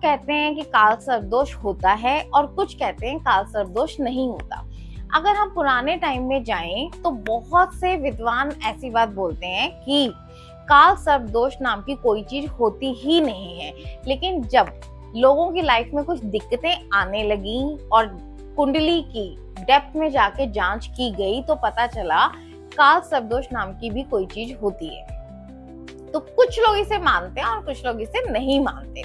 कहते हैं कि काल सर्प दोष होता है और कुछ कहते हैं काल सर्प दोष नहीं होता। अगर हम पुराने टाइम में जाएं तो बहुत से विद्वान ऐसी बात बोलते हैं कि काल सर्प दोष नाम की कोई चीज होती ही नहीं है। लेकिन जब लोगों की लाइफ में कुछ दिक्कतें आने लगी और कुंडली की डेप्थ में जाके जांच की गई तो पता चला काल सर्प दोष नाम की भी कोई चीज होती है। तो कुछ लोग इसे मानते हैं और कुछ लोग इसे नहीं मानते।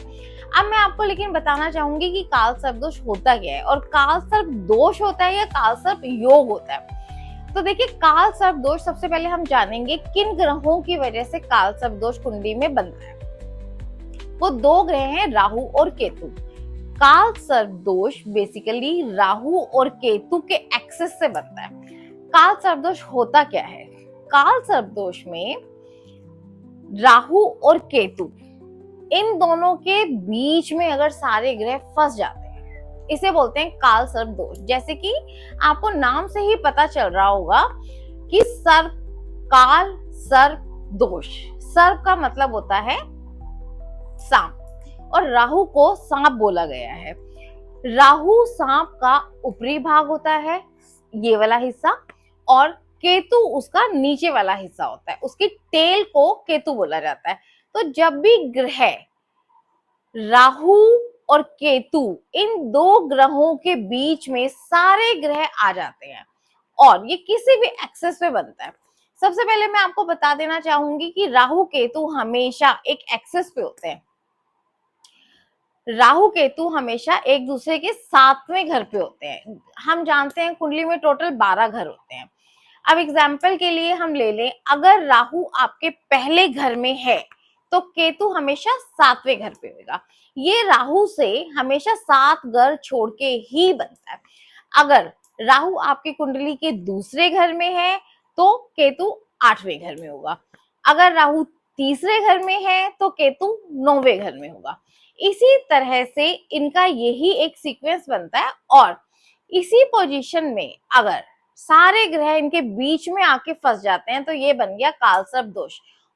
अब मैं आपको लेकिन बताना चाहूंगी कि काल सर्प दोष होता क्या है और काल सर्प दोष होता है या काल सर्प योग होता है। तो देखिए, काल सर्प दोष सबसे पहले हम जानेंगे किन ग्रहों की वजह से काल सर्प दोष कुंडली में बनता है। वो दो ग्रह हैं, राहु और केतु। काल सर्प दोष बेसिकली राहु और केतु के एक्सेस से बनता है। काल सर्प दोष होता क्या है? काल सर्प दोष में राहु और केतु इन दोनों के बीच में अगर सारे ग्रह फंस जाते हैं, इसे बोलते हैं काल सर्प दोष। जैसे कि आपको नाम से ही पता चल रहा होगा कि सर्प, काल सर्प दोष। सर्प का मतलब होता है सांप और राहु को सांप बोला गया है। राहु सांप का ऊपरी भाग होता है, ये वाला हिस्सा, और केतु उसका नीचे वाला हिस्सा होता है। उसकी टेल को केतु बोला जाता है। तो जब भी ग्रह राहु और केतु, इन दो ग्रहों के बीच में सारे ग्रह आ जाते हैं और ये किसी भी एक्सेस पे बनता है। सबसे पहले मैं आपको बता देना चाहूंगी कि राहु केतु हमेशा एक एक्सेस पे होते हैं। राहु केतु हमेशा एक दूसरे के 7वें घर पे होते हैं। हम जानते हैं कुंडली में टोटल 12 घर होते हैं। अब एग्जाम्पल के लिए हम ले लें, अगर राहु आपके पहले घर में है तो केतु हमेशा 7वें घर पे होगा। ये राहु से हमेशा 7 घर छोड़ के ही बनता है। अगर राहु आपकी कुंडली के दूसरे घर में है तो केतु 8वें घर में होगा। अगर राहु तीसरे घर में है तो केतु 9वें घर में होगा। इसी तरह से इनका यही एक सीक्वेंस बनता है और इसी पोजीशन में अगर सारे ग्रह इनके बीच में आके फंस जाते हैं तो ये बन गया काल सर्प दोष।